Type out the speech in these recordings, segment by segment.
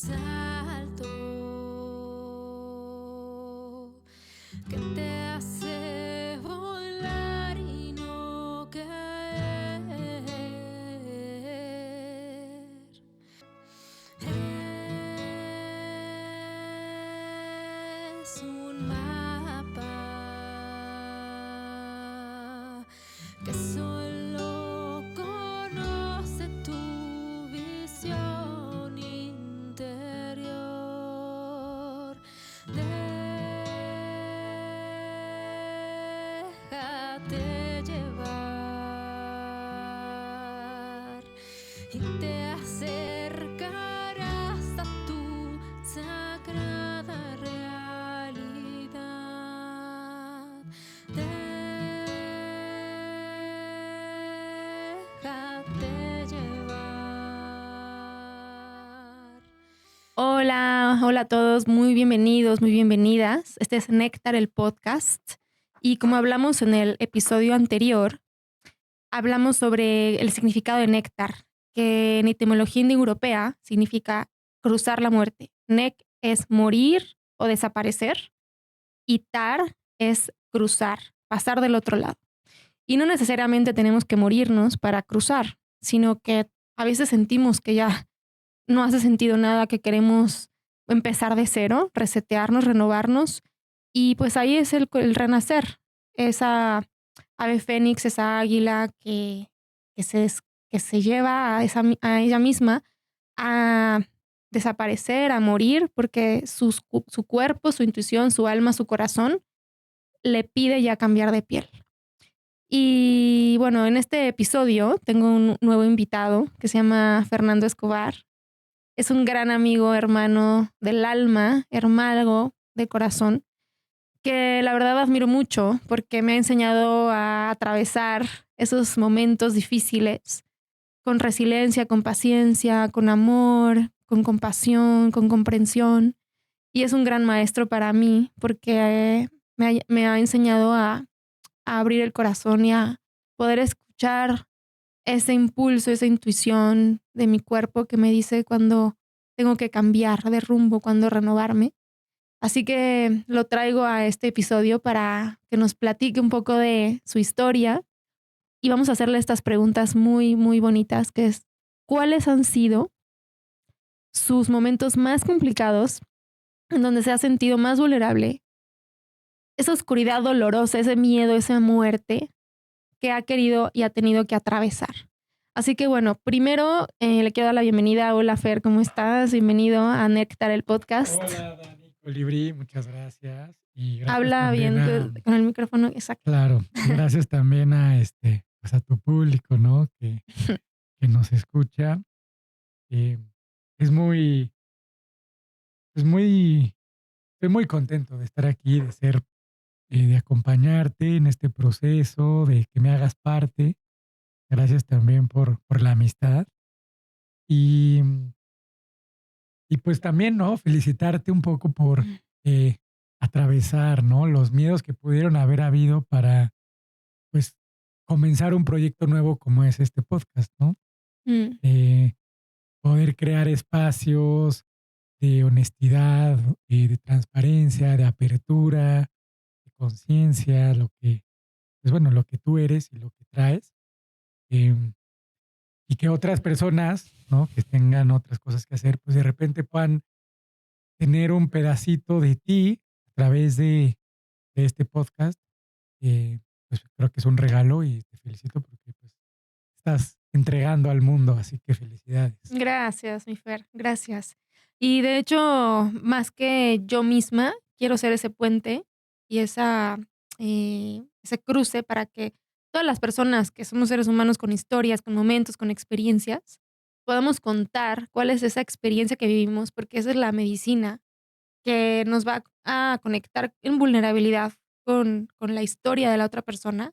salto que te hace volar y no caer. Es un mapa que solo conoce tu visión interior. Déjate llevar y te acercarás a tu sagrada realidad. Déjate llevar. Hola a todos, muy bienvenidos, muy bienvenidas. Este es Néctar, el podcast. Y como hablamos en el episodio anterior, hablamos sobre el significado de néctar, que en etimología indoeuropea significa cruzar la muerte. Nec es morir o desaparecer y tar es cruzar, pasar del otro lado. Y no necesariamente tenemos que morirnos para cruzar, sino que a veces sentimos que ya no hace sentido nada, que queremos empezar de cero, resetearnos, renovarnos. Y pues ahí es el renacer, esa ave fénix, esa águila que se lleva a ella misma a desaparecer, a morir, porque su cuerpo, su intuición, su alma, su corazón le pide ya cambiar de piel. Y bueno, en este episodio tengo un nuevo invitado que se llama Fernando Escobar. Es un gran amigo, hermano del alma, hermano de corazón, que la verdad admiro mucho porque me ha enseñado a atravesar esos momentos difíciles con resiliencia, con paciencia, con amor, con compasión, con comprensión. Y es un gran maestro para mí porque me ha enseñado a abrir el corazón y a poder escuchar ese impulso, esa intuición de mi cuerpo que me dice cuando tengo que cambiar de rumbo, cuando renovarme. Así que lo traigo a este episodio para que nos platique un poco de su historia y vamos a hacerle estas preguntas muy, muy bonitas, que es, ¿cuáles han sido sus momentos más complicados en donde se ha sentido más vulnerable? Esa oscuridad dolorosa, ese miedo, esa muerte que ha querido y ha tenido que atravesar. Así que bueno, primero le quiero dar la bienvenida. Hola Fer, ¿cómo estás? Bienvenido a Néctar, el podcast. Hola Dani Colibrí, muchas gracias. Y gracias Habla también bien con el micrófono, exacto. claro, y gracias también pues a tu público, ¿no? Que nos escucha. Eh, es muy, pues muy, estoy muy contento de estar aquí, de acompañarte en este proceso, de que me hagas parte. Gracias también por la amistad. Y, y pues también, ¿no? Felicitarte un poco por eh, atravesar, ¿no? Los miedos que pudieron haber habido para, pues, comenzar un proyecto nuevo como es este podcast, ¿no? Mm, Eh, Poder crear espacios de honestidad, de transparencia, de apertura, de conciencia, pues bueno, lo que tú eres y lo que traes. em, y que otras personas, ¿no? Que tengan otras cosas que hacer, pues de repente puedan tener un pedacito de ti a través de este podcast. Pues creo que es un regalo y te felicito porque pues estás entregando al mundo, así que felicidades. Gracias, mi Fer, gracias. Y de hecho, más que yo misma, quiero ser ese puente y ese cruce para que todas las personas que somos seres humanos con historias, con momentos, con experiencias, podamos contar cuál es esa experiencia que vivimos, porque esa es la medicina que nos va a conectar en vulnerabilidad con la historia de la otra persona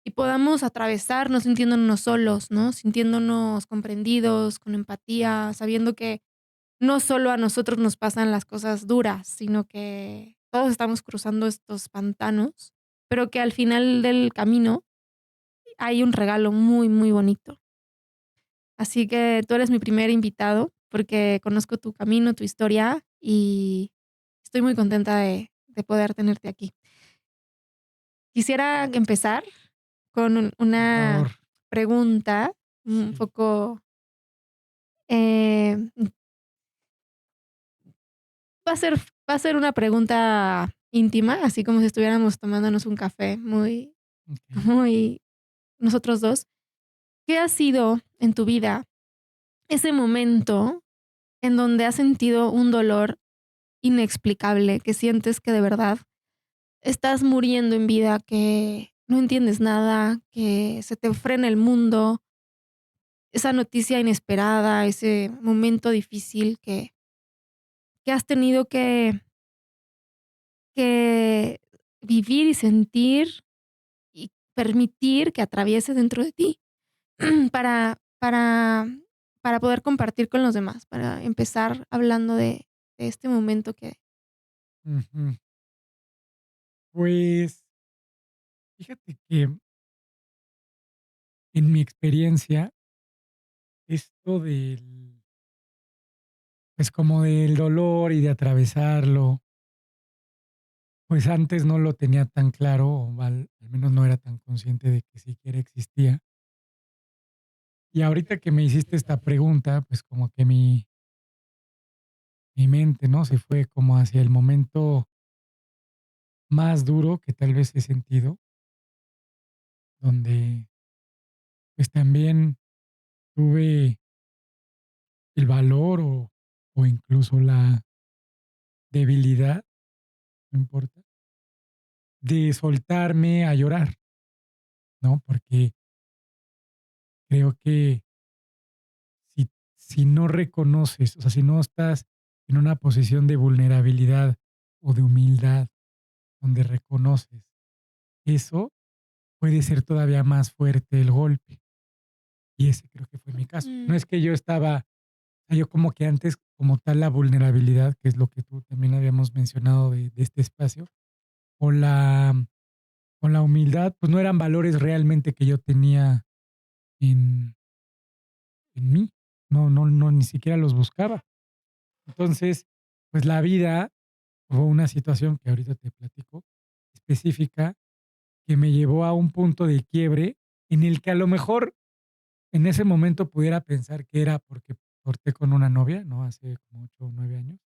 y podamos atravesarnos sintiéndonos solos, ¿no? Sintiéndonos comprendidos, con empatía, sabiendo que no solo a nosotros nos pasan las cosas duras, sino que todos estamos cruzando estos pantanos, pero que al final del camino hay un regalo muy, muy bonito. Así que tú eres mi primer invitado porque conozco tu camino, tu historia y estoy muy contenta de poder tenerte aquí. Quisiera empezar con Por una favor, pregunta un sí. poco, eh, va a ser, va a ser una pregunta íntima, así como si estuviéramos tomándonos un café muy, Ok. muy nosotros dos. ¿Qué ha sido en tu vida ese momento en donde has sentido un dolor inexplicable, que sientes que de verdad estás muriendo en vida, que no entiendes nada, que se te frena el mundo, esa noticia inesperada, ese momento difícil que has tenido que vivir y sentir y permitir que atraviese dentro de ti para poder compartir con los demás, para empezar hablando de este momento que... Ujú. Pues, fíjate que en mi experiencia, esto del pues, como del dolor y de atravesarlo, pues, antes no lo tenía tan claro, o al menos no era tan consciente de que siquiera existía. Y ahorita que me hiciste esta pregunta, pues, como que mi mente, ¿no?, se fue como hacia el momento más duro que tal vez he sentido, donde, pues, también tuve el valor o incluso la debilidad, no importa, de soltarme a llorar, ¿no? Porque creo que si si no reconoces, o sea, si no estás en una posición de vulnerabilidad o de humildad, donde reconoces eso, puede ser todavía más fuerte el golpe. Y ese creo que fue mi caso. No Mm, es que yo estaba, yo como que antes, como tal, la vulnerabilidad, que es lo que tú también habíamos mencionado de este espacio, o o la humildad, pues no eran valores realmente que yo tenía en, en mí. No, ni siquiera los buscaba. Entonces, pues la vida, hubo una situación que ahorita te platico, específica, que me llevó a un punto de quiebre en el que a lo mejor en ese momento pudiera pensar que era porque corté con una novia, ¿no? Hace como 8 o 9 años.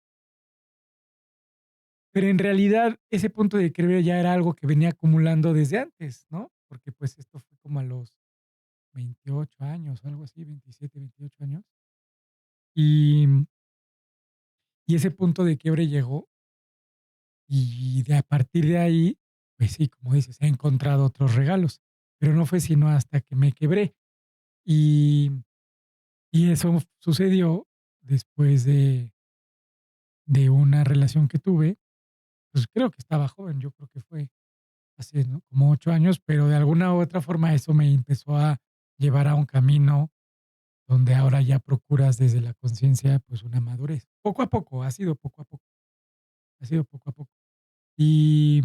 Pero en realidad ese punto de quiebre ya era algo que venía acumulando desde antes, ¿no? Porque pues esto fue como a los 28 años o algo así, 27, 28 años. Y, y ese punto de quiebre llegó y de a partir de ahí, pues sí, como dices, he encontrado otros regalos, pero no fue sino hasta que me quebré. Y, y eso sucedió después de una relación que tuve, pues creo que estaba joven, yo creo que fue hace, ¿no?, como 8 años, pero de alguna u otra forma eso me empezó a llevar a un camino donde ahora ya procuras desde la conciencia, pues, una madurez. Poco a poco, ha sido poco a poco, ha sido poco a poco. Y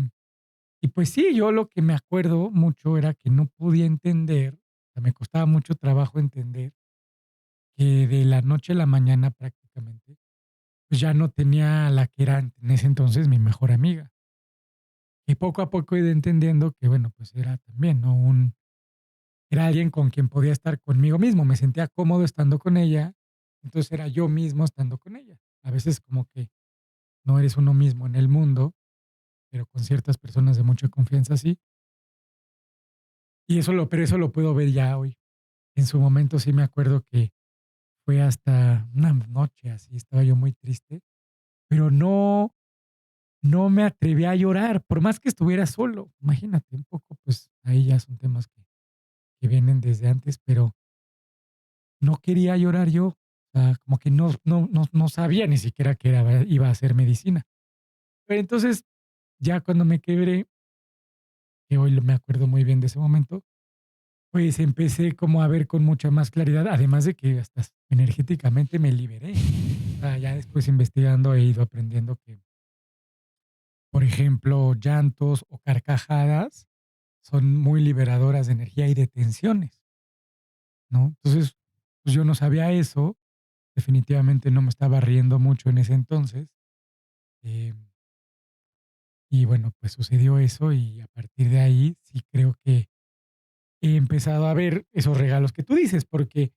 y pues sí, yo lo que me acuerdo mucho era que no podía entender, o sea, me costaba mucho trabajo entender que de la noche a la mañana prácticamente, pues, ya no tenía a la que era en ese entonces mi mejor amiga. Y poco a poco he ido entendiendo que, bueno, pues, era también, ¿no?, un era alguien con quien podía estar conmigo mismo, me sentía cómodo estando con ella, entonces era yo mismo estando con ella. A veces como que no eres uno mismo en el mundo, pero con ciertas personas de mucha confianza sí, y eso lo puedo ver ya hoy. En su momento sí me acuerdo que fue hasta una noche así, estaba yo muy triste, pero no me atreví a llorar, por más que estuviera solo. Imagínate, un poco, pues, ahí ya son temas que vienen desde antes, pero no quería llorar yo, o sea, como que no sabía ni siquiera que era iba a ser medicina. Pero entonces, ya cuando me quebré, que hoy me acuerdo muy bien de ese momento, pues empecé como a ver con mucha más claridad, además de que hasta energéticamente me liberé. O sea, ya después investigando he ido aprendiendo que, por ejemplo, llantos o carcajadas son muy liberadoras de energía y de tensiones, ¿no? Entonces, pues yo no sabía eso definitivamente no me estaba riendo mucho en ese entonces. eh, y bueno, pues sucedió eso y a partir de ahí sí creo que he empezado a ver esos regalos que tú dices, porque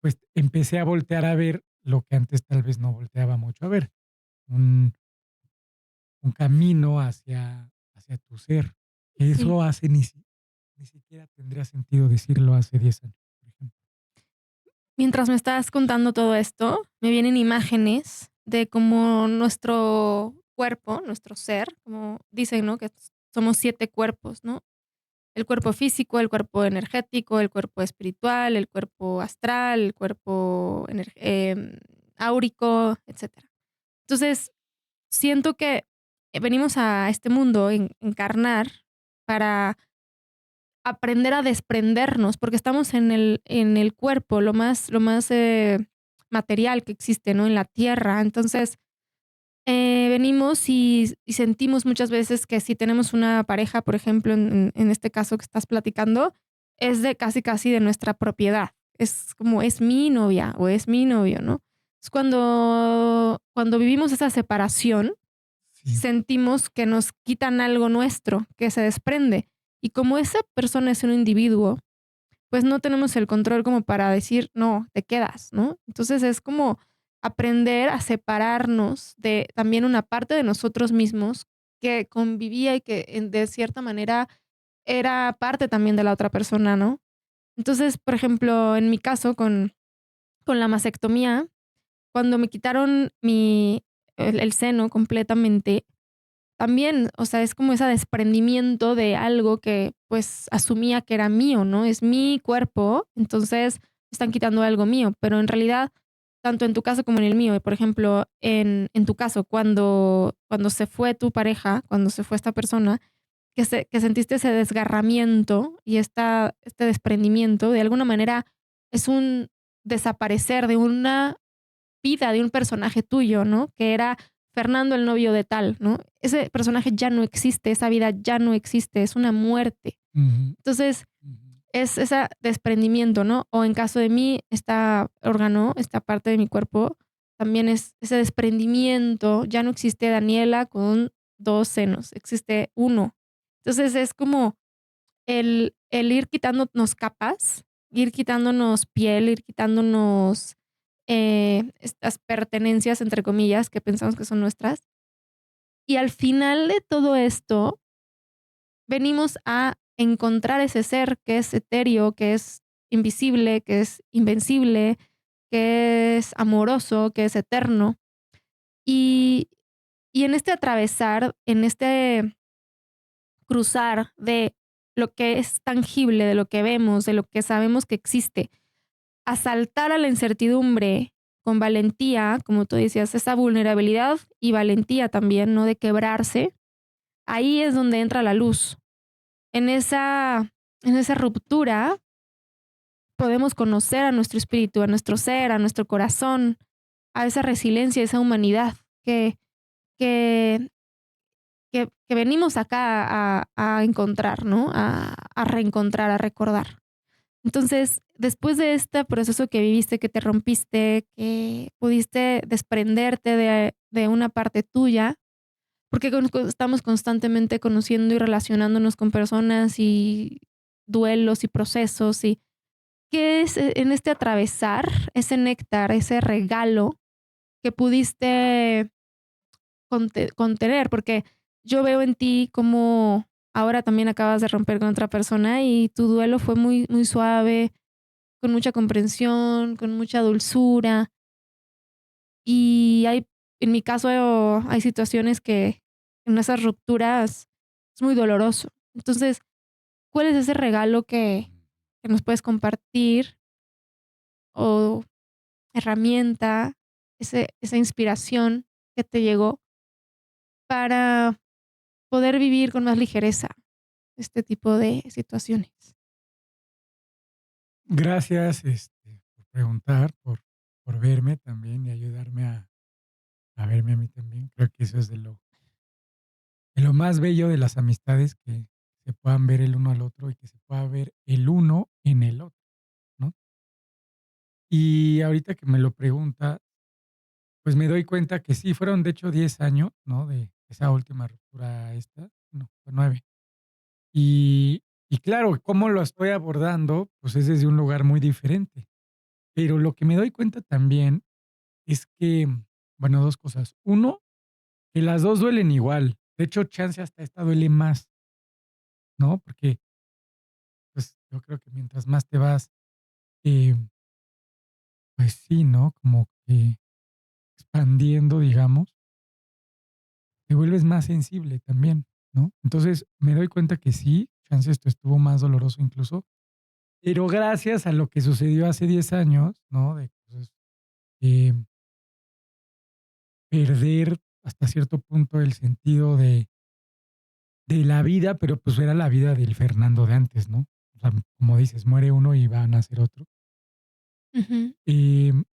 pues empecé a voltear a ver lo que antes tal vez no volteaba mucho a ver, un, un camino hacia tu ser. Sí. Eso hace ni siquiera tendría sentido decirlo hace 10 años, por ejemplo. Mientras me estás contando todo esto, me vienen imágenes de cómo nuestro cuerpo, nuestro ser, como dicen, ¿no? Que somos 7 cuerpos, ¿no? El cuerpo físico, el cuerpo energético, el cuerpo espiritual, el cuerpo astral, el cuerpo áurico, etcétera. Entonces, siento que venimos a este mundo encarnar para aprender a desprendernos, porque estamos en el cuerpo, lo más material que existe, ¿no? En la tierra. Entonces, venimos y sentimos muchas veces que si tenemos una pareja, por ejemplo, en este caso que estás platicando, es de casi, casi de nuestra propiedad. Es como es mi novia o es mi novio, ¿no? Es cuando vivimos esa separación, Sí. sentimos que nos quitan algo nuestro, que se desprende. Y como esa persona es un individuo, pues no tenemos el control como para decir, no, te quedas, ¿no? Entonces es como aprender a separarnos de también una parte de nosotros mismos que convivía y que de cierta manera era parte también de la otra persona, ¿no? Entonces, por ejemplo, en mi caso con la mastectomía, cuando me quitaron el seno completamente, también, o sea, es como ese desprendimiento de algo que, pues, asumía que era mío, ¿no? Es mi cuerpo, entonces están quitando algo mío, pero en realidad, tanto en tu caso como en el mío, por ejemplo, en tu caso, cuando se fue tu pareja, cuando se fue esta persona, que sentiste ese desgarramiento y este desprendimiento, de alguna manera es un desaparecer de una vida de un personaje tuyo, ¿no? Que era Fernando, el novio de tal, ¿no? Ese personaje ya no existe, esa vida ya no existe, es una muerte. Ujú, Entonces, ujú. es ese desprendimiento, ¿no? O en caso de mí, esta órgano, esta parte de mi cuerpo, también es ese desprendimiento. Ya no existe Daniela con 2 senos, existe uno. Entonces, es como el ir quitándonos capas, ir quitándonos piel, ir quitándonos estas pertenencias, entre comillas, que pensamos que son nuestras. Y al final de todo esto, venimos a encontrar ese ser que es etéreo, que es invisible, que es invencible, que es amoroso, que es eterno. Y, y en este atravesar, en este cruzar de lo que es tangible, de lo que vemos, de lo que sabemos que existe, a saltar a la incertidumbre con valentía, como tú decías, esa vulnerabilidad y valentía también, ¿no? De quebrarse, ahí es donde entra la luz. En en esa ruptura podemos conocer a nuestro espíritu, a nuestro ser, a nuestro corazón, a esa resiliencia, a esa humanidad que, que, que venimos acá a encontrar, ¿no? A reencontrar, a recordar. Entonces, después de este proceso que viviste, que te rompiste, que pudiste desprenderte de una parte tuya, porque estamos constantemente conociendo y relacionándonos con personas y duelos y procesos, y qué es en este atravesar, ese néctar, ese regalo que pudiste contener, porque yo veo en ti como ahora también acabas de romper con otra persona y tu duelo fue muy, muy suave, con mucha comprensión, con mucha dulzura. Y en mi caso, hay situaciones que en esas rupturas es muy doloroso. Entonces, ¿cuál es ese regalo que nos puedes compartir o herramienta, esa inspiración que te llegó para poder vivir con más ligereza este tipo de situaciones? Gracias, por preguntar, por verme también y ayudarme a verme a mí también. Creo que eso es de lo más bello de las amistades, que se puedan ver el uno al otro y que se pueda ver el uno en el otro, ¿no? Y ahorita que me lo pregunta, pues me doy cuenta que sí, fueron de hecho 10 años, ¿no? De esa última ruptura esta, no, fue 9. Y claro, cómo lo estoy abordando, pues es desde un lugar muy diferente. Pero lo que me doy cuenta también es que, bueno, 2 cosas. Uno, que las 2 duelen igual. De hecho, chance hasta esta duele más, ¿no? Porque, pues, yo creo que mientras más te vas, eh, pues sí, ¿no? Como que expandiendo, digamos, te vuelves más sensible también, ¿no? Entonces, me doy cuenta que sí, chance esto estuvo más doloroso incluso, pero gracias a lo que sucedió hace 10 años, ¿no? De cosas, eh, perder hasta cierto punto el sentido de la vida, pero pues era la vida del Fernando de antes, ¿no? O sea, como dices, muere uno y va a nacer otro. Ujú.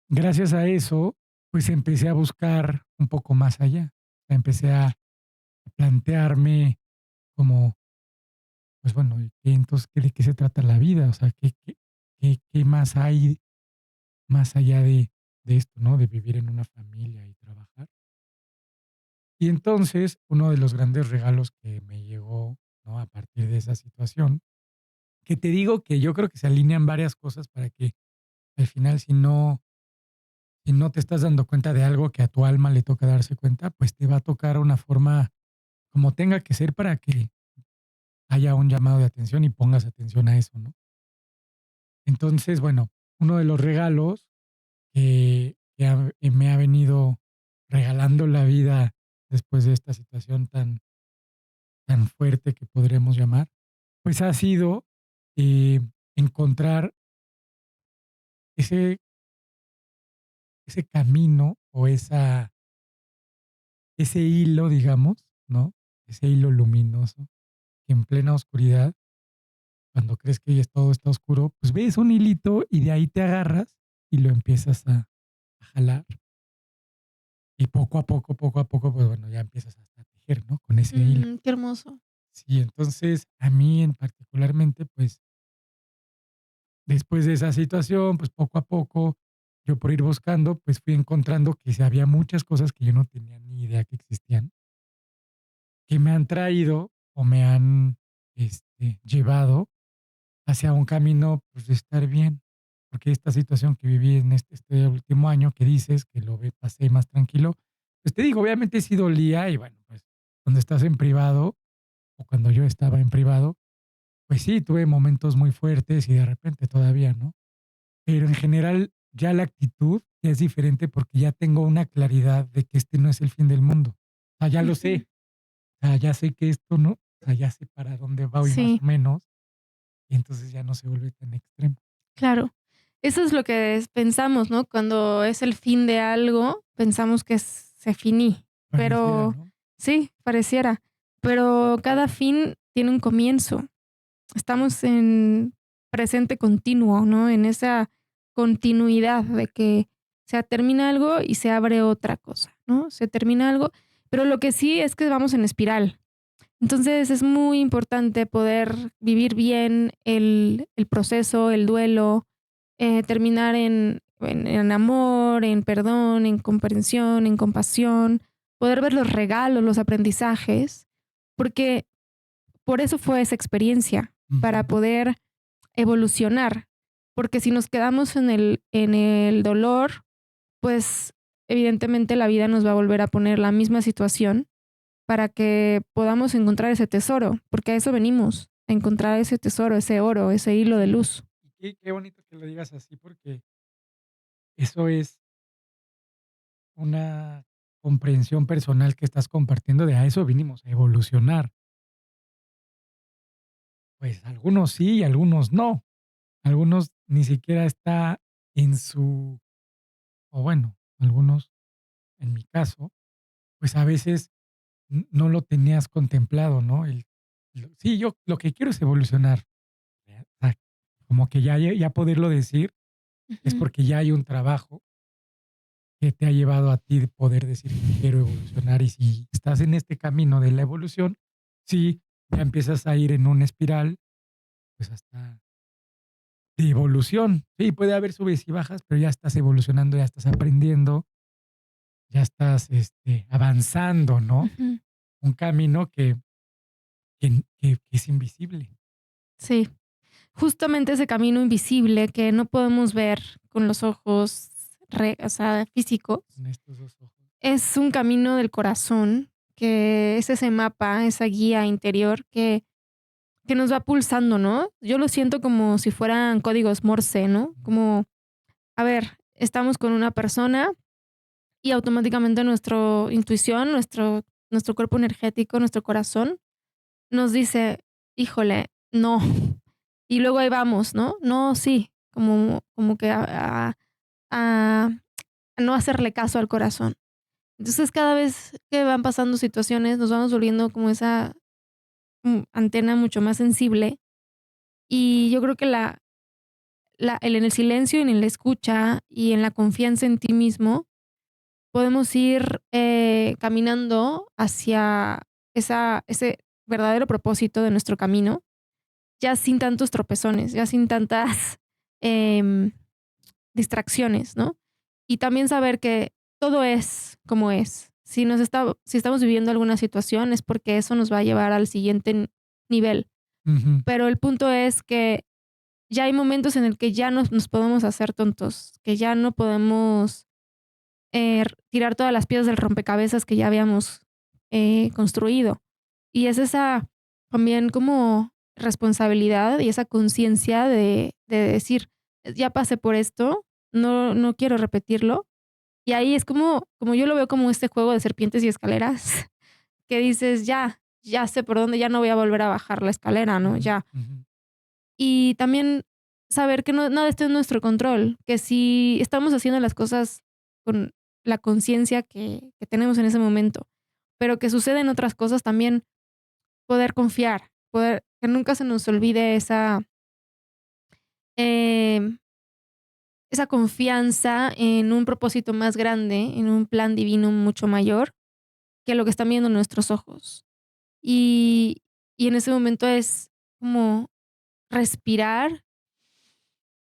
Gracias a eso, pues empecé a buscar un poco más allá. O sea, empecé a plantearme como, pues bueno, ¿y qué, entonces, ¿de qué se trata la vida? O sea, ¿qué más hay más allá de esto, ¿no? De vivir en una familia y trabajar. Y entonces, uno de los grandes regalos que me llegó, ¿no? A partir de esa situación, que te digo que yo creo que se alinean varias cosas para que al final, si no te estás dando cuenta de algo que a tu alma le toca darse cuenta, pues te va a tocar una forma como tenga que ser para que haya un llamado de atención y pongas atención a eso, ¿no? Entonces, bueno, uno de los regalos que me ha venido regalando la vida después de esta situación tan fuerte que podremos llamar, pues ha sido eh, encontrar ese, ese camino o ese hilo, digamos, ¿no? Ese hilo luminoso que en plena oscuridad, cuando crees que ya todo está oscuro, pues ves un hilito y de ahí te agarras y lo empiezas a jalar. Y poco a poco, pues bueno, ya empiezas hasta a tejer, ¿no? Con ese hilo. Qué hermoso. Sí, entonces a mí en particularmente, pues después de esa situación, pues poco a poco, yo por ir buscando, pues fui encontrando que sí había muchas cosas que yo no tenía ni idea que existían, que me han traído o me han llevado hacia un camino pues, de estar bien. Porque esta situación que viví en este último año, que dices que pasé más tranquilo, pues te digo, obviamente sí dolía y bueno, pues cuando estás en privado o cuando yo estaba en privado, pues sí, tuve momentos muy fuertes y de repente todavía, ¿no? Pero en general ya la actitud ya es diferente porque ya tengo una claridad de que este no es el fin del mundo. O sea, ya lo Ujú. sé. O sea, ya sé que esto no, o sea, ya sé para dónde voy más Sí, o menos y entonces ya no se vuelve tan extremo. claro. Eso es lo que pensamos, ¿no? Cuando es el fin de algo, pensamos que se finí, Pareciera, pero ¿no? sí, pareciera. Pero cada fin tiene un comienzo. Estamos en presente continuo, ¿no? En esa continuidad de que se termina algo y se abre otra cosa, ¿no? Se termina algo, pero lo que sí es que vamos en espiral. Entonces es muy importante poder vivir bien el proceso, el duelo, terminar en amor, en perdón, en comprensión, en compasión, poder ver los regalos, los aprendizajes, porque por eso fue esa experiencia, para Ujú. poder evolucionar, porque si nos quedamos en el dolor, pues evidentemente la vida nos va a volver a poner la misma situación para que podamos encontrar ese tesoro, porque a eso venimos, a encontrar ese tesoro, ese oro, ese hilo de luz. Y qué bonito que lo digas así porque eso es una comprensión personal que estás compartiendo de a eso vinimos, a evolucionar. Pues algunos sí y algunos no. Algunos ni siquiera está en su, o bueno, algunos, en mi caso, pues a veces no lo tenías contemplado, ¿no? Sí, yo lo que quiero es evolucionar. O sea, como que ya poderlo decir es Ujú. porque ya hay un trabajo que te ha llevado a ti de poder decir quiero evolucionar y si estás en este camino de la evolución, sí, ya empiezas a ir en una espiral, pues hasta de evolución. Sí, puede haber subes y bajas, pero ya estás evolucionando, ya estás aprendiendo, ya estás avanzando, ¿no? Ujú. Un camino que es invisible Sí, justamente ese camino invisible que no podemos ver con los ojos, o sea, físicos, con estos dos ojos. es un camino del corazón, que es ese mapa, esa guía interior que nos va pulsando, ¿no? Yo lo siento como si fueran códigos Morse, ¿no? Como, a ver, estamos con una persona y automáticamente nuestra intuición, nuestro cuerpo energético, nuestro corazón, nos dice, híjole, no. Y luego ahí vamos, ¿no? No, sí, como que a no hacerle caso al corazón. Entonces, cada vez que van pasando situaciones, nos vamos volviendo como esa antena mucho más sensible. Y yo creo que en el silencio y en la escucha y en la confianza en ti mismo, podemos ir caminando hacia ese verdadero propósito de nuestro camino, ya sin tantos tropezones, ya sin tantas em, distracciones, ¿no? Y también saber que todo es como es. Si estamos viviendo alguna situación es porque eso nos va a llevar al siguiente nivel. Ujú. Pero el punto es que ya hay momentos en el que ya nos podemos hacer tontos, que ya no podemos tirar todas las piezas del rompecabezas que ya habíamos construido. Y es esa también como responsabilidad y esa conciencia de decir, ya pasé por esto, no quiero repetirlo. Y ahí es como yo lo veo como este juego de serpientes y escaleras, que dices, ya sé por dónde, ya no voy a volver a bajar la escalera, ¿no? Ujú, Ya. ujú. Y también saber que nada está en nuestro control, que si estamos haciendo las cosas con la conciencia que tenemos en ese momento, pero que suceden otras cosas, también poder confiar, que nunca se nos olvide em, esa confianza en un propósito más grande, en un plan divino mucho mayor que lo que están viendo nuestros ojos. Y, y en ese momento es como respirar,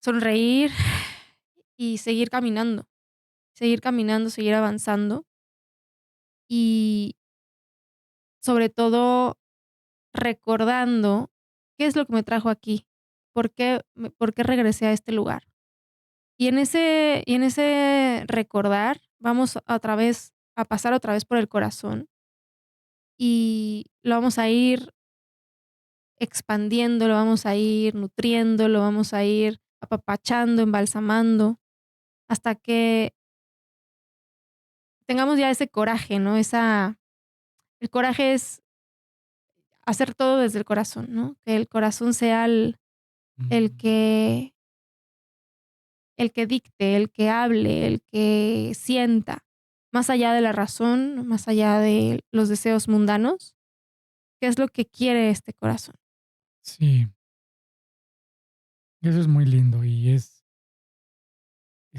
sonreír y seguir caminando, seguir avanzando y sobre todo recordando qué es lo que me trajo aquí, por qué regresé a este lugar. Y en ese recordar vamos a pasar otra vez por el corazón y lo vamos a ir expandiendo, lo vamos a ir nutriendo, lo vamos a ir apapachando, embalsamando, hasta que tengamos ya ese coraje, ¿no? El coraje es hacer todo desde el corazón, ¿no? Que el corazón sea el Mm. que, el que dicte, el que hable, el que sienta, más allá de la razón, más allá de los deseos mundanos, qué es lo que quiere este corazón. Sí, eso es muy lindo y es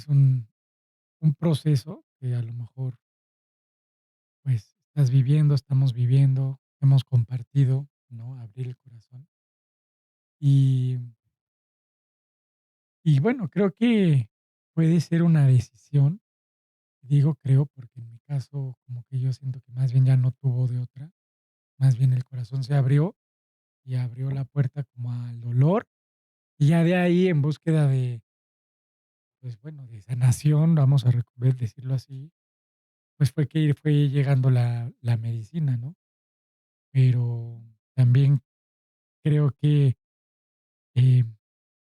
un proceso que a lo mejor, pues, estás viviendo, estamos viviendo, hemos compartido, ¿no? Abrir el corazón. Y bueno, creo que puede ser una decisión. Digo creo, porque en mi caso, como que yo siento que más bien ya no tuvo de otra, más bien el corazón se abrió y abrió la puerta como al dolor, y ya de ahí en búsqueda de, pues, bueno, de sanación, vamos a decirlo así, pues, fue llegando la medicina, ¿no? Pero también creo que, eh,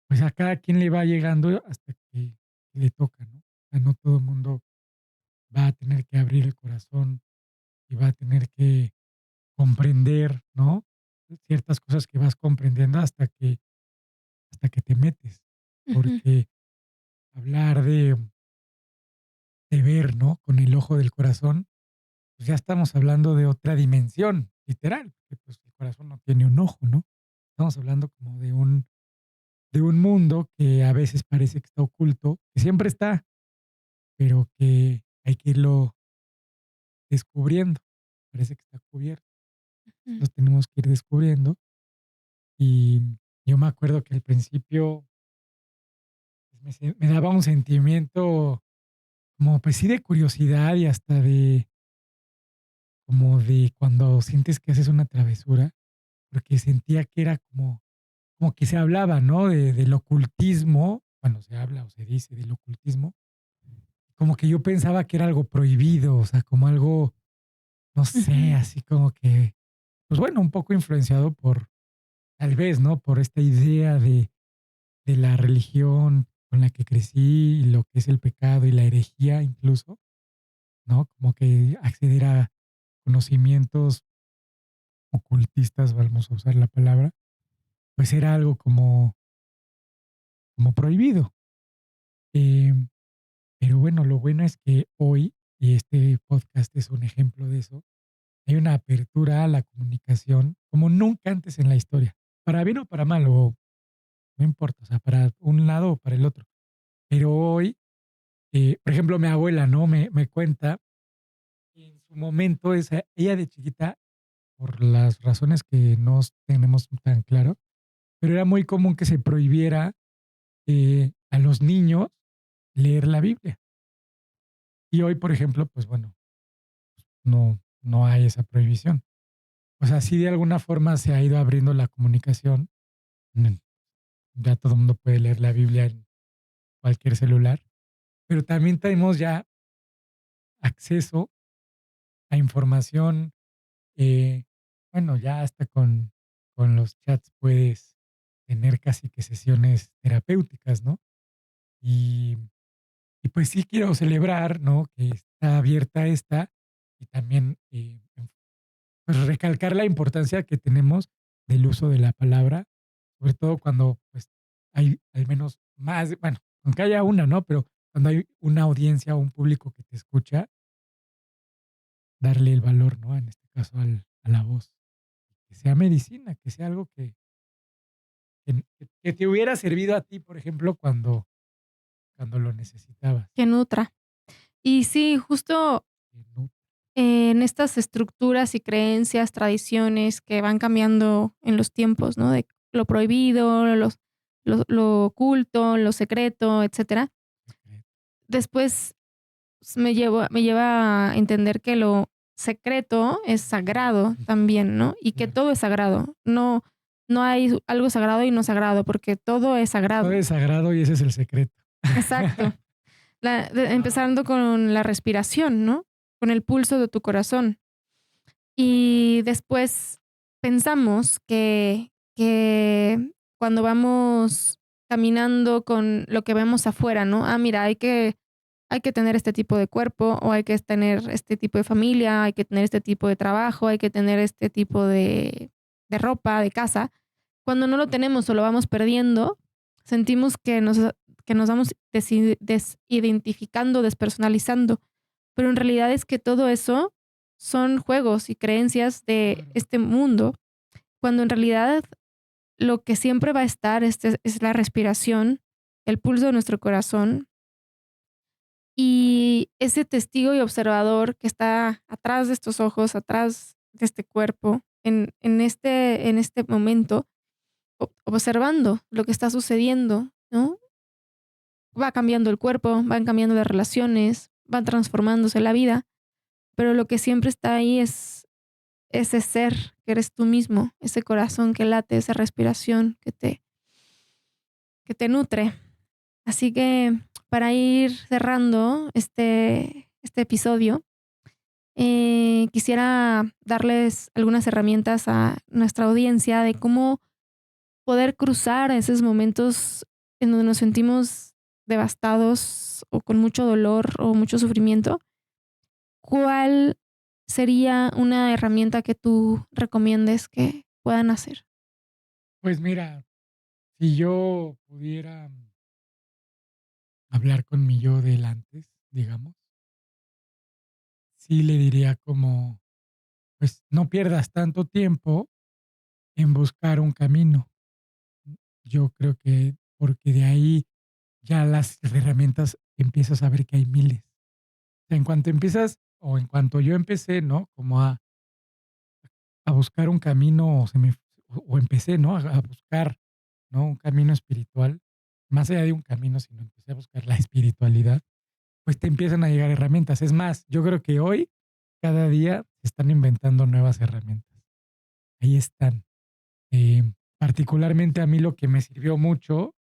pues, a cada quien le va llegando hasta que le toca, ¿no? O sea, no todo el mundo va a tener que abrir el corazón y va a tener que comprender, ¿no? Ciertas cosas que vas comprendiendo hasta que te metes, Ujú, porque hablar de ver, ¿no? Con el ojo del corazón, pues ya estamos hablando de otra dimensión, literal, porque pues el corazón no tiene un ojo, ¿no? Estamos hablando como de un mundo que a veces parece que está oculto, que siempre está, pero que hay que irlo descubriendo. Parece que está cubierto. ujú, Lo tenemos que ir descubriendo. Y yo me acuerdo que al principio me daba un sentimiento como, pues sí, de curiosidad y hasta de, como de cuando sientes que haces una travesura, porque sentía que era como que se hablaba, ¿no? Del ocultismo, cuando se habla o se dice del ocultismo, como que yo pensaba que era algo prohibido, o sea, como algo, no sé, Ujú. así como que, pues bueno, un poco influenciado por, tal vez, ¿no? Por esta idea de la religión con la que crecí y lo que es el pecado y la herejía incluso, ¿no? Como que acceder a conocimientos ocultistas, vamos a usar la palabra, pues era algo como prohibido. Em, pero bueno, lo bueno es que hoy, y este podcast es un ejemplo de eso, hay una apertura a la comunicación como nunca antes en la historia, para bien o para mal, o no importa, o sea, para un lado o para el otro. Pero hoy, por ejemplo, mi abuela, ¿no? Me cuenta que en su momento, ella de chiquita, por las razones que no tenemos tan claro, pero era muy común que se prohibiera a los niños leer la Biblia. Y hoy, por ejemplo, pues bueno, no hay esa prohibición. O sea, sí de alguna forma se ha ido abriendo la comunicación. mm, Ya todo el mundo puede leer la Biblia en cualquier celular, pero también tenemos ya acceso a información. eh, bueno, ya hasta con los chats puedes tener casi que sesiones terapéuticas, ¿no? Y, y pues sí quiero celebrar, ¿no? Que está abierta esta y también pues recalcar la importancia que tenemos del uso de la palabra, sobre todo cuando pues hay al menos más, bueno, aunque haya una, ¿no? Pero cuando hay una audiencia o un público que te escucha, darle el valor, ¿no? En este caso a la voz, que sea medicina, que sea algo que te hubiera servido a ti, por ejemplo, cuando lo necesitabas. Que nutra. Y sí, justo ¿No? en estas estructuras y creencias, tradiciones que van cambiando en los tiempos, ¿no? De lo prohibido, lo oculto, lo secreto, etcétera. Después me lleva a entender que lo secreto es sagrado también, ¿no? Y que Claro. todo es sagrado. No hay algo sagrado y no sagrado, porque todo es Todo sagrado. es sagrado y ese es el secreto. Exacto. Empezando con la respiración, ¿no? Con el pulso de tu corazón. Y después pensamos que cuando vamos caminando con lo que vemos afuera, ¿no? Ah, mira, hay que tener este tipo de cuerpo, o hay que tener este tipo de familia, hay que tener este tipo de trabajo, hay que tener este tipo de ropa, de casa. Cuando no lo tenemos o lo vamos perdiendo, sentimos que nos vamos desidentificando, despersonalizando, pero en realidad es que todo eso son juegos y creencias de Claro. este mundo, cuando en realidad lo que siempre va a estar es la respiración, el pulso de nuestro corazón y ese testigo y observador que está atrás de estos ojos, atrás de este cuerpo, en este momento, observando lo que está sucediendo, ¿no? Va cambiando el cuerpo, van cambiando las relaciones, van transformándose la vida, pero lo que siempre está ahí es ese ser que eres tú mismo, ese corazón que late, esa respiración que te nutre. Así que para ir cerrando este episodio, quisiera darles algunas herramientas a nuestra audiencia de cómo poder cruzar esos momentos en donde nos sentimos devastados o con mucho dolor o mucho sufrimiento. ¿Cuál sería una herramienta que tú recomiendes que puedan hacer? Pues mira, si yo pudiera hablar con mi yo del antes, digamos, sí le diría como, pues no pierdas tanto tiempo en buscar un camino. Yo creo que porque de ahí ya las herramientas empiezas a ver que hay miles. O sea, en cuanto empiezas o en cuanto yo empecé, ¿no? Como a buscar un camino o empecé, ¿no? A buscar, ¿no? Un camino espiritual. más allá de un camino, sino empecé a buscar la espiritualidad, pues te empiezan a llegar herramientas. Es más, yo creo que hoy, cada día, se están inventando nuevas herramientas. Ahí están. Particularmente a mí lo que me sirvió mucho, o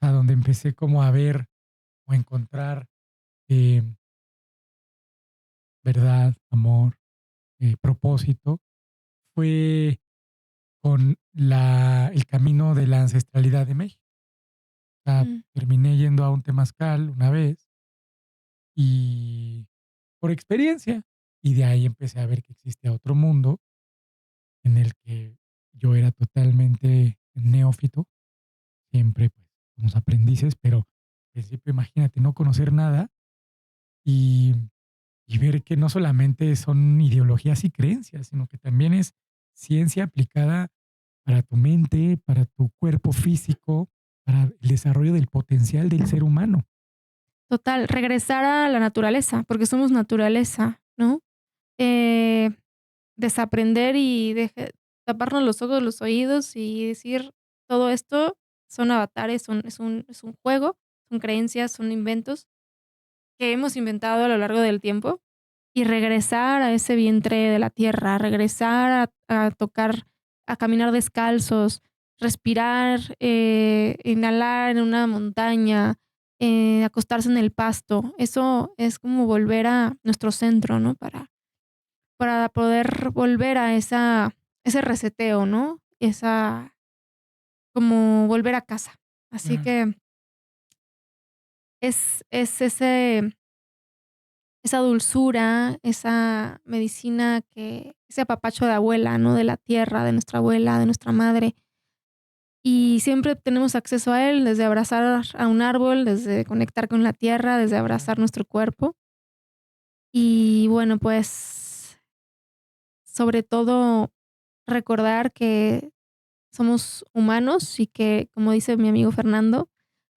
sea, donde empecé como a ver o a encontrar eh, verdad, amor, propósito, fue con el camino de la ancestralidad de México. O sea, Mm. terminé yendo a un temazcal una vez y por experiencia, y de ahí empecé a ver que existía otro mundo en el que yo era totalmente neófito, siempre pues somos aprendices, pero al principio imagínate no conocer nada y, y ver que no solamente son ideologías y creencias, sino que también es ciencia aplicada para tu mente, para tu cuerpo físico, para el desarrollo del potencial del ser humano. Total, regresar a la naturaleza, porque somos naturaleza, ¿no? Eh, Desaprender y taparnos los ojos, los oídos y decir todo esto son avatares, es un juego, son creencias, son inventos que hemos inventado a lo largo del tiempo y regresar a ese vientre de la tierra, regresar a tocar, a caminar descalzos, respirar, inhalar en una montaña, acostarse en el pasto. Eso es como volver a nuestro centro, ¿no? Para poder volver a ese reseteo, ¿no? Como volver a casa. Así Claro, que es esa dulzura, esa medicina ese apapacho de abuela, ¿no? De la tierra, de nuestra abuela, de nuestra madre. Y siempre tenemos acceso a él, desde abrazar a un árbol, desde conectar con la tierra, desde abrazar claro. nuestro cuerpo. Y bueno, pues sobre todo recordar que somos humanos y que, como dice mi amigo Fernando,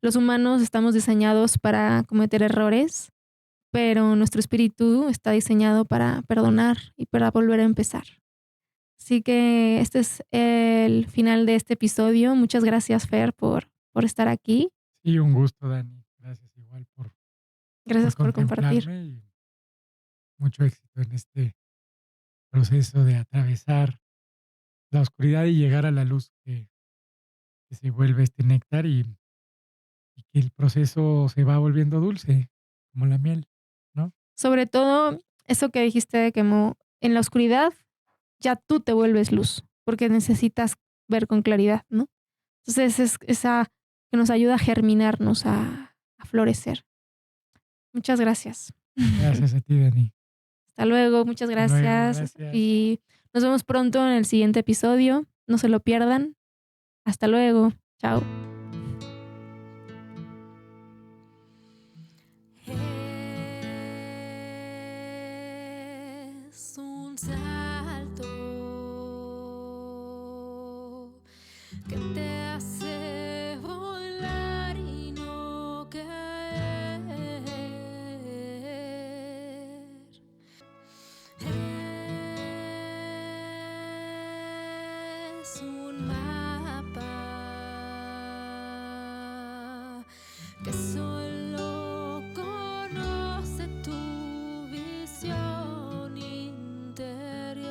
los humanos estamos diseñados para cometer errores, pero nuestro espíritu está diseñado para perdonar y para volver a empezar. Así que este es el final de este episodio. Muchas gracias, Fer, por estar aquí. Sí, un gusto, Dani. Gracias igual por Gracias por compartir. contemplarme y mucho éxito en este proceso de atravesar la oscuridad y llegar a la luz que se vuelve este néctar y que el proceso se va volviendo dulce, como la miel, ¿no? Sobre todo eso que dijiste de que en la oscuridad ya tú te vuelves luz, porque necesitas ver con claridad, ¿no? Entonces es esa que nos ayuda a germinarnos, a florecer. Muchas gracias. Gracias a ti, Dani. Hasta luego, muchas Hasta luego, gracias gracias. y nos vemos pronto en el siguiente episodio. No se lo pierdan. Hasta luego. Chao. Es un salto que te hace volar y no caer. Es un mapa que solo conoce tu visión interior.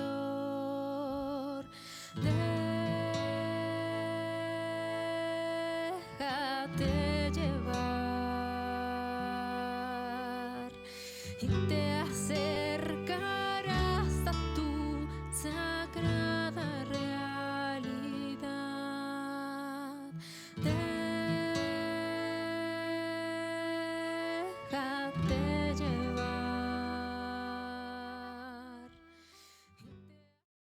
Déjate llevar y te hace